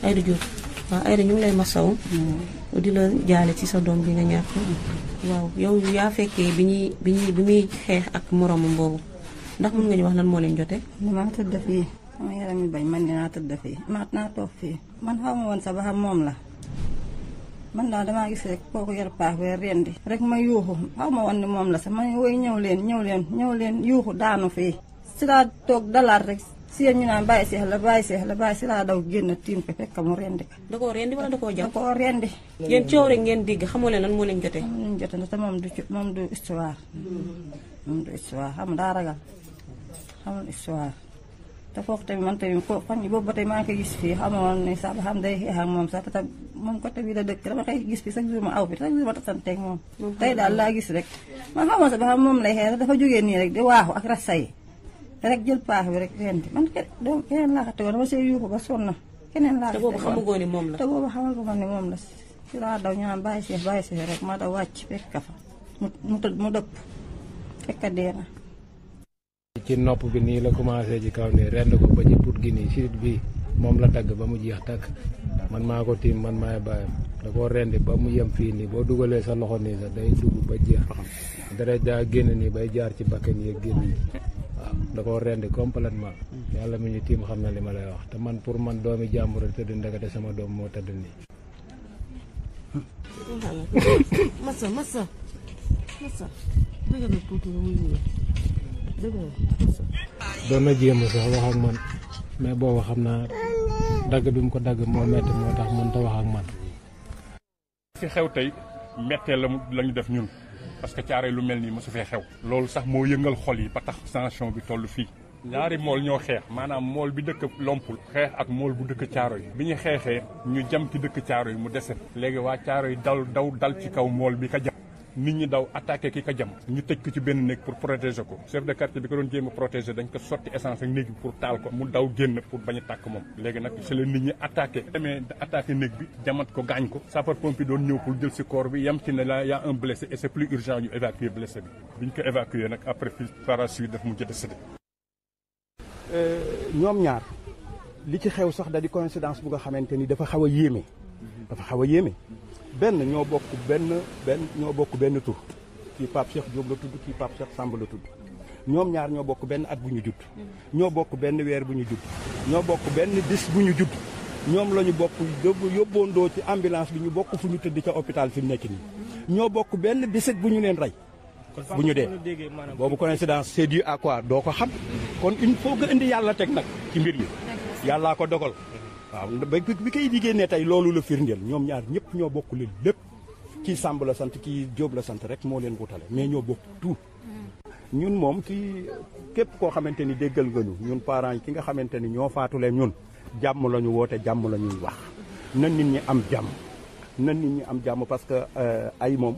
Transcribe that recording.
Aïda Diop waaw Aïda ñu ngi lay masawu di la jaale ci sa doom bi nga ñàkk waaw yow yaa fekkee bi muy xeex ak moromam boobu ndax mën nga ñu wax lan moo leen jote damaa tëdd fii sama yaram yi bañ man dinaa tëdd fii naa toog fii man xaw ma woon sax ba xam moom la man daal damaa gis rek kooku yor paax bee rendi rek ma yuuxu xaw ma woon ni moom la sax ma woy ñëw leen yuuxu daanu fii si laa toog dalaat rek si ñu naan bàyyi seex la si laa daw génn tiim ko fekk mu rendi ko. da koo rendi wala da koo jàpp. da koo rendi. yéen coow rek ngeen dégg xamoo leen lan moo leen jotee. xamoo leen jotee te moom du histoire. moom du histoire xam daa ragal xamul histoire te foofu tamit man tamit ko fan yi boobu ba tey maa ngi koy gis fii xamoon ne sax ba xam day xeex ak moom sax te moom côté bi la dëkk dama koy gis fii chaque jour ma aw bi chaque jour ma tasanteeg moom. tey daal laa gis rek man xamoon sax ba xam moom lay xeex dafa jógee nii rek di waaxu ak rasa yi rek jël paax bi rek rendi man keneen laa ko tegoon dama see yuuxu ba sonn keneen laa ko tegoon te boobu xamagoo ni moom la. te boobu xamagoo ni moom la si laa daw ñu naan bàyyi seex rek ma daw wàcc fekk ka fa mu dëpp fekk dee na. ci nopp bi nii la commencé ci kaw nii rend ko ba ci put gi nii sirit bi moom la dagg ba mu jeex tàkk man maa ko tiim man maay bàyyam da koo rendi ba mu yem fii nii boo dugalee sa loxo nii sax day dugg ba jeex deret daa génn nii bay jaar ci bakkan yi génn nii waaw da koo rendi complètement yàlla mi ñu tiim xam na li ma lay wax te man pour man doomi jàmbur tëdd ndekete sama doom moo tëdd nii. massa dëgg la tuuti nga muy ñëw dëgg la. doon na jéem sax wax ak man mais boobu xam naa dagg bi mu ko dagg moo metti moo tax mën ta wax ak man. fi xew tey mettee la ñu def ñun parce que caare lu mel nii mosu fee xew. loolu sax moo yëngal xol yi ba tax tension bi toll fii. ñaari mool ñoo xeex maanaam mool bi dëkk Lompul xeex ak mool bu dëkk caaro yi bi ñu xeexee ñu jam ci dëkk caaro yi mu dese léegi waa caaro yi dal ci kaw mool bi ka jam nit ñi daw attaqué ki ka jam ñu tëj ko ci benn néeg pour protéger ko chef de quartier bi ko doon jéem a protéger dañ ko sotti essence ak néeg bi pour taal ko mu daw génn pour bañ a tàkk moom léegi nag c'est la nit ñi attaqué demee attaqué néeg bi jamat ko gaañ ko sapeur pompier doon ñëw pour jël si corps bi yam ci ne la y a un blessé et c'est plus urgent ñu évacuer blessé bi biñ ko évacuer nag après par la suite daf mujj décédé. ñoom ñaar li ci xew sax da di coïncidence bu nga xamante ni dafa xaw a yéeme benn ñoo bokk benn tur kii Pape Cheikh Diop la tudd kii Pape Cheikh Samb la tudd ñoom ñaar ñoo bokk benn at bu ñu judd ñoo bokk benn weer bu ñu judd ñoo bokk benn bis bu ñu judd ñoom la ñu bokk yóbboondoo ci ambulance bi ñu bokk fu ñu tëdd ca hôpital fi mu nekk nii ñoo bokk benn bisit bu ñu leen rey bu ñu dee boobu coïncidence c'est dû à quoi doo ko xam kon il faut nga indi yàlla teg nag ci mbir mi yàllaa ko dogal waaw bi koy liggéey ne tey loolu la firndeel ñoom ñaar ñëpp ñoo bokk leen lépp kii Samb la sant kii Diop la sant rek moo leen wutale mais ñoo bokk tout ñun moom kii képp koo xamante ni déggal nga ñu ñun parents yi ki nga xamante ni ñoo faatulee ñun jàmm la ñu woote jàmm la ñuy wax na nit ñi am jàmm parce que ay moom